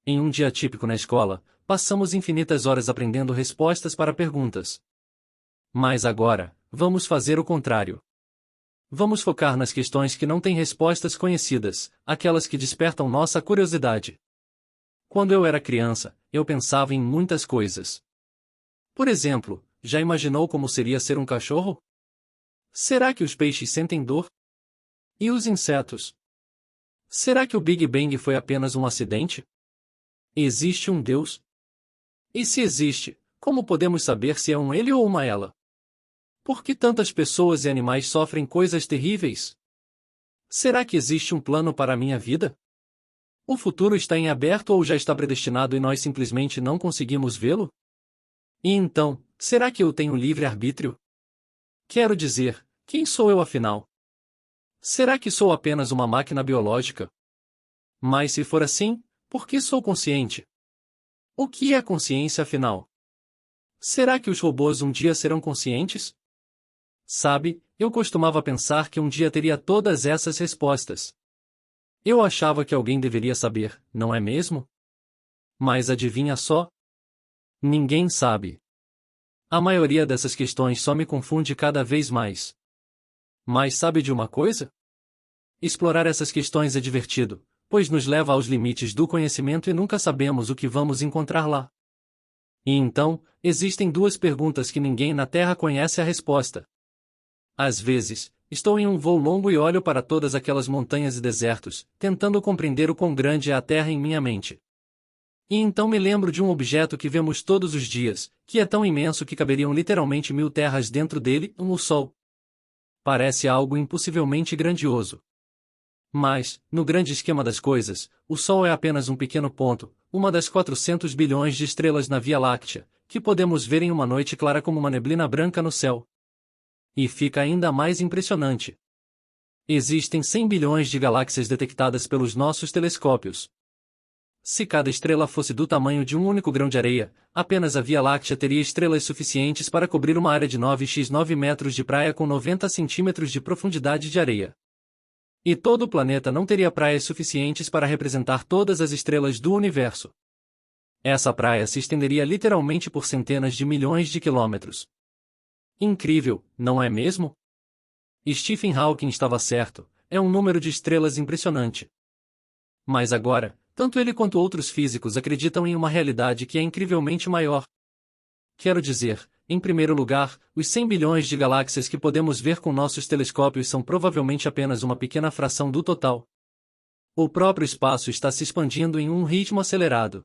Em um dia típico na escola, passamos infinitas horas aprendendo respostas para perguntas. Mas agora, vamos fazer o contrário. Vamos focar nas questões que não têm respostas conhecidas, aquelas que despertam nossa curiosidade. Quando eu era criança, eu pensava em muitas coisas. Por exemplo, já imaginou como seria ser um cachorro? Será que os peixes sentem dor? E os insetos? Será que o Big Bang foi apenas um acidente? Existe um Deus? E se existe, como podemos saber se é um ele ou uma ela? Por que tantas pessoas e animais sofrem coisas terríveis? Será que existe um plano para a minha vida? O futuro está em aberto ou já está predestinado e nós simplesmente não conseguimos vê-lo? E então, será que eu tenho livre-arbítrio? Quero dizer, quem sou eu afinal? Será que sou apenas uma máquina biológica? Mas se for assim, por que sou consciente? O que é consciência afinal? Será que os robôs um dia serão conscientes? Sabe, eu costumava pensar que um dia teria todas essas respostas. Eu achava que alguém deveria saber, não é mesmo? Mas adivinha só? Ninguém sabe. A maioria dessas questões só me confunde cada vez mais. Mas sabe de uma coisa? Explorar essas questões é divertido, pois nos leva aos limites do conhecimento e nunca sabemos o que vamos encontrar lá. E então, existem duas perguntas que ninguém na Terra conhece a resposta. Às vezes, estou em um voo longo e olho para todas aquelas montanhas e desertos, tentando compreender o quão grande é a Terra em minha mente. E então me lembro de um objeto que vemos todos os dias, que é tão imenso que caberiam literalmente 1000 terras dentro dele, o Sol. Parece algo impossivelmente grandioso. Mas, no grande esquema das coisas, o Sol é apenas um pequeno ponto, uma das 400 bilhões de estrelas na Via Láctea, que podemos ver em uma noite clara como uma neblina branca no céu. E fica ainda mais impressionante. Existem 100 bilhões de galáxias detectadas pelos nossos telescópios. Se cada estrela fosse do tamanho de um único grão de areia, apenas a Via Láctea teria estrelas suficientes para cobrir uma área de 9x9 metros de praia com 90 centímetros de profundidade de areia. E todo o planeta não teria praias suficientes para representar todas as estrelas do universo. Essa praia se estenderia literalmente por centenas de milhões de quilômetros. Incrível, não é mesmo? Stephen Hawking estava certo, é um número de estrelas impressionante. Mas agora, tanto ele quanto outros físicos acreditam em uma realidade que é incrivelmente maior. Quero dizer, em primeiro lugar, os 100 bilhões de galáxias que podemos ver com nossos telescópios são provavelmente apenas uma pequena fração do total. O próprio espaço está se expandindo em um ritmo acelerado.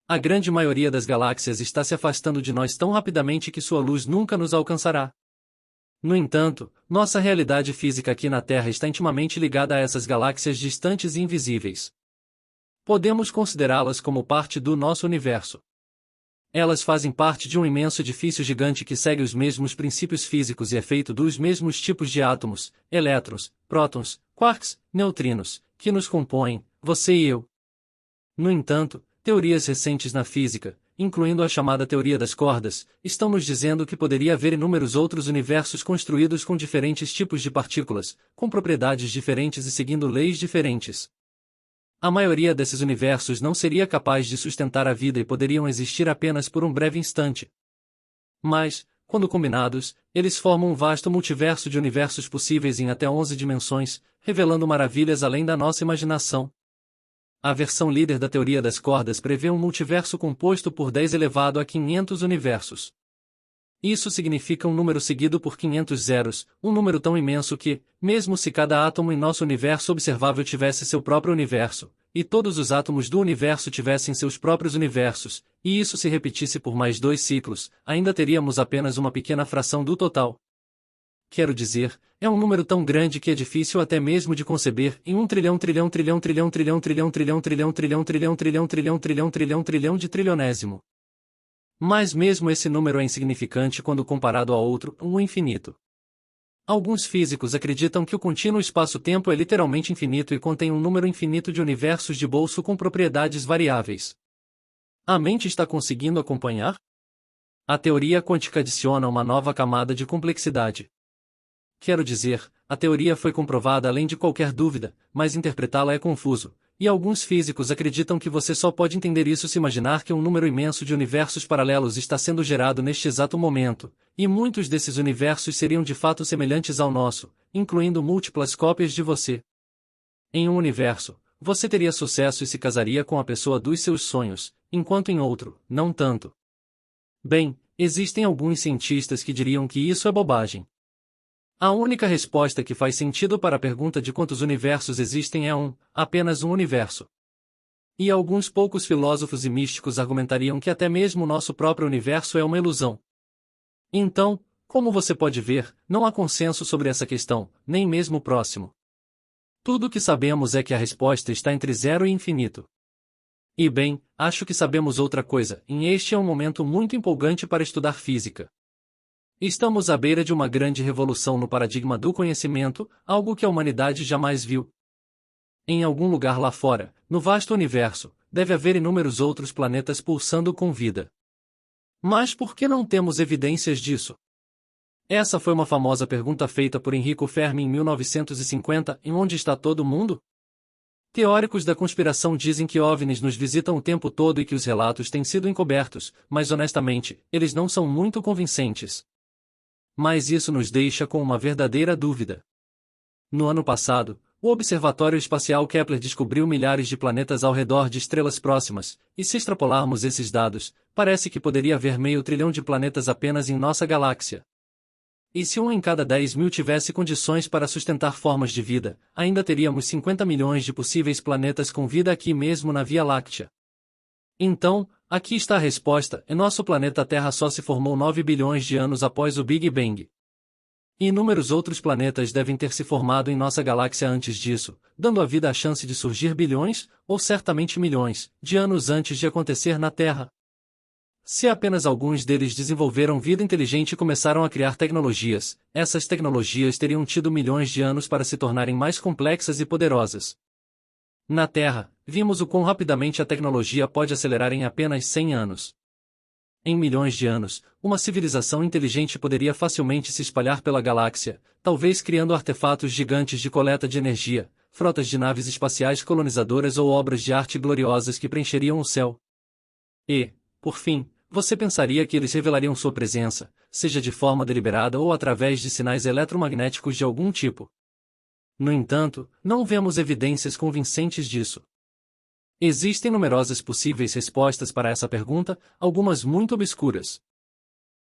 A grande maioria das galáxias está se afastando de nós tão rapidamente que sua luz nunca nos alcançará. No entanto, nossa realidade física aqui na Terra está intimamente ligada a essas galáxias distantes e invisíveis. Podemos considerá-las como parte do nosso universo. Elas fazem parte de um imenso edifício gigante que segue os mesmos princípios físicos e é feito dos mesmos tipos de átomos, elétrons, prótons, quarks, neutrinos, que nos compõem, você e eu. No entanto, teorias recentes na física, incluindo a chamada teoria das cordas, estão nos dizendo que poderia haver inúmeros outros universos construídos com diferentes tipos de partículas, com propriedades diferentes e seguindo leis diferentes. A maioria desses universos não seria capaz de sustentar a vida e poderiam existir apenas por um breve instante. Mas, quando combinados, eles formam um vasto multiverso de universos possíveis em até 11 dimensões, revelando maravilhas além da nossa imaginação. A versão líder da teoria das cordas prevê um multiverso composto por 10 elevado a 500 universos. Isso significa um número seguido por 500 zeros, um número tão imenso que, mesmo se cada átomo em nosso universo observável tivesse seu próprio universo, e todos os átomos do universo tivessem seus próprios universos, e isso se repetisse por mais 2 ciclos, ainda teríamos apenas uma pequena fração do total. Quero dizer, é um número tão grande que é difícil até mesmo de conceber em 1 trilhão trilhão trilhão trilhão trilhão trilhão trilhão trilhão trilhão trilhão trilhão trilhão trilhão trilhão trilhão de trilionésimo. Mas mesmo esse número é insignificante quando comparado a outro, o infinito. Alguns físicos acreditam que o contínuo espaço-tempo é literalmente infinito e contém um número infinito de universos de bolso com propriedades variáveis. A mente está conseguindo acompanhar? A teoria quântica adiciona uma nova camada de complexidade. Quero dizer, a teoria foi comprovada além de qualquer dúvida, mas interpretá-la é confuso, e alguns físicos acreditam que você só pode entender isso se imaginar que um número imenso de universos paralelos está sendo gerado neste exato momento, e muitos desses universos seriam de fato semelhantes ao nosso, incluindo múltiplas cópias de você. Em um universo, você teria sucesso e se casaria com a pessoa dos seus sonhos, enquanto em outro, não tanto. Bem, existem alguns cientistas que diriam que isso é bobagem. A única resposta que faz sentido para a pergunta de quantos universos existem é apenas um universo. E alguns poucos filósofos e místicos argumentariam que até mesmo o nosso próprio universo é uma ilusão. Então, como você pode ver, não há consenso sobre essa questão, nem mesmo próximo. Tudo o que sabemos é que a resposta está entre zero e infinito. E bem, acho que sabemos outra coisa, e este é um momento muito empolgante para estudar física. Estamos à beira de uma grande revolução no paradigma do conhecimento, algo que a humanidade jamais viu. Em algum lugar lá fora, no vasto universo, deve haver inúmeros outros planetas pulsando com vida. Mas por que não temos evidências disso? Essa foi uma famosa pergunta feita por Enrico Fermi em 1950, em Onde está todo mundo? Teóricos da conspiração dizem que OVNIs nos visitam o tempo todo e que os relatos têm sido encobertos, mas honestamente, eles não são muito convincentes. Mas isso nos deixa com uma verdadeira dúvida. No ano passado, o Observatório Espacial Kepler descobriu milhares de planetas ao redor de estrelas próximas, e se extrapolarmos esses dados, parece que poderia haver 500 bilhão de planetas apenas em nossa galáxia. E se um em cada 10 mil tivesse condições para sustentar formas de vida, ainda teríamos 50 milhões de possíveis planetas com vida aqui mesmo na Via Láctea. Então, aqui está a resposta: nosso planeta Terra só se formou 9 bilhões de anos após o Big Bang. Inúmeros outros planetas devem ter se formado em nossa galáxia antes disso, dando à vida a chance de surgir bilhões, ou certamente milhões, de anos antes de acontecer na Terra. Se apenas alguns deles desenvolveram vida inteligente e começaram a criar tecnologias, essas tecnologias teriam tido milhões de anos para se tornarem mais complexas e poderosas. Na Terra, vimos o quão rapidamente a tecnologia pode acelerar em apenas 100 anos. Em milhões de anos, uma civilização inteligente poderia facilmente se espalhar pela galáxia, talvez criando artefatos gigantes de coleta de energia, frotas de naves espaciais colonizadoras ou obras de arte gloriosas que preencheriam o céu. E, por fim, você pensaria que eles revelariam sua presença, seja de forma deliberada ou através de sinais eletromagnéticos de algum tipo. No entanto, não vemos evidências convincentes disso. Existem numerosas possíveis respostas para essa pergunta, algumas muito obscuras.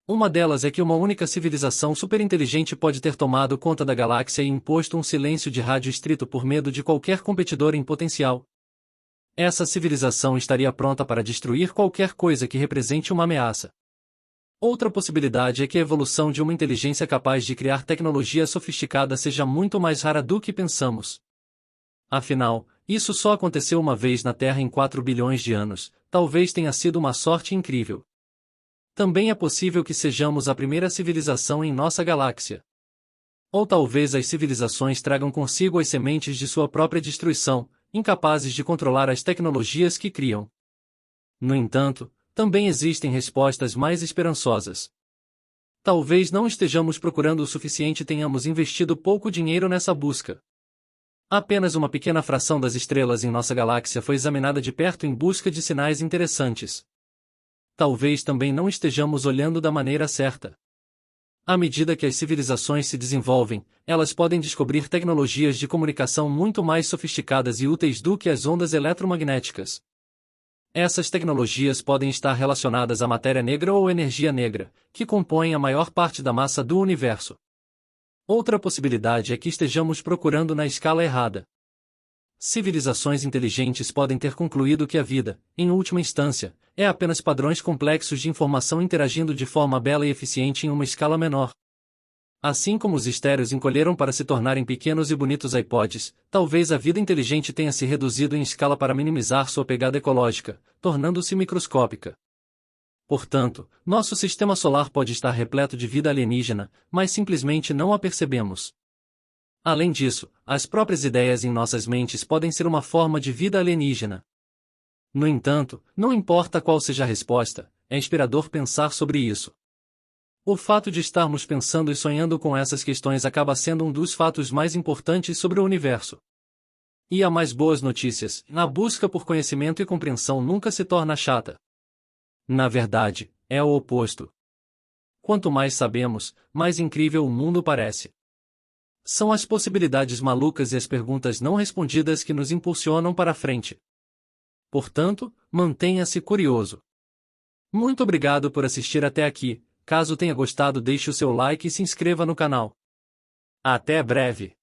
Uma delas é que uma única civilização superinteligente pode ter tomado conta da galáxia e imposto um silêncio de rádio estrito por medo de qualquer competidor em potencial. Essa civilização estaria pronta para destruir qualquer coisa que represente uma ameaça. Outra possibilidade é que a evolução de uma inteligência capaz de criar tecnologia sofisticada seja muito mais rara do que pensamos. Afinal, isso só aconteceu uma vez na Terra em 4 bilhões de anos, talvez tenha sido uma sorte incrível. Também é possível que sejamos a primeira civilização em nossa galáxia. Ou talvez as civilizações tragam consigo as sementes de sua própria destruição, incapazes de controlar as tecnologias que criam. No entanto, também existem respostas mais esperançosas. Talvez não estejamos procurando o suficiente e tenhamos investido pouco dinheiro nessa busca. Apenas uma pequena fração das estrelas em nossa galáxia foi examinada de perto em busca de sinais interessantes. Talvez também não estejamos olhando da maneira certa. À medida que as civilizações se desenvolvem, elas podem descobrir tecnologias de comunicação muito mais sofisticadas e úteis do que as ondas eletromagnéticas. Essas tecnologias podem estar relacionadas à matéria negra ou energia negra, que compõem a maior parte da massa do universo. Outra possibilidade é que estejamos procurando na escala errada. Civilizações inteligentes podem ter concluído que a vida, em última instância, é apenas padrões complexos de informação interagindo de forma bela e eficiente em uma escala menor. Assim como os estéreos encolheram para se tornarem pequenos e bonitos iPods, talvez a vida inteligente tenha se reduzido em escala para minimizar sua pegada ecológica, tornando-se microscópica. Portanto, nosso sistema solar pode estar repleto de vida alienígena, mas simplesmente não a percebemos. Além disso, as próprias ideias em nossas mentes podem ser uma forma de vida alienígena. No entanto, não importa qual seja a resposta, é inspirador pensar sobre isso. O fato de estarmos pensando e sonhando com essas questões acaba sendo um dos fatos mais importantes sobre o universo. E há mais boas notícias: a busca por conhecimento e compreensão nunca se torna chata. Na verdade, é o oposto. Quanto mais sabemos, mais incrível o mundo parece. São as possibilidades malucas e as perguntas não respondidas que nos impulsionam para a frente. Portanto, mantenha-se curioso. Muito obrigado por assistir até aqui. Caso tenha gostado, deixe o seu like e se inscreva no canal. Até breve!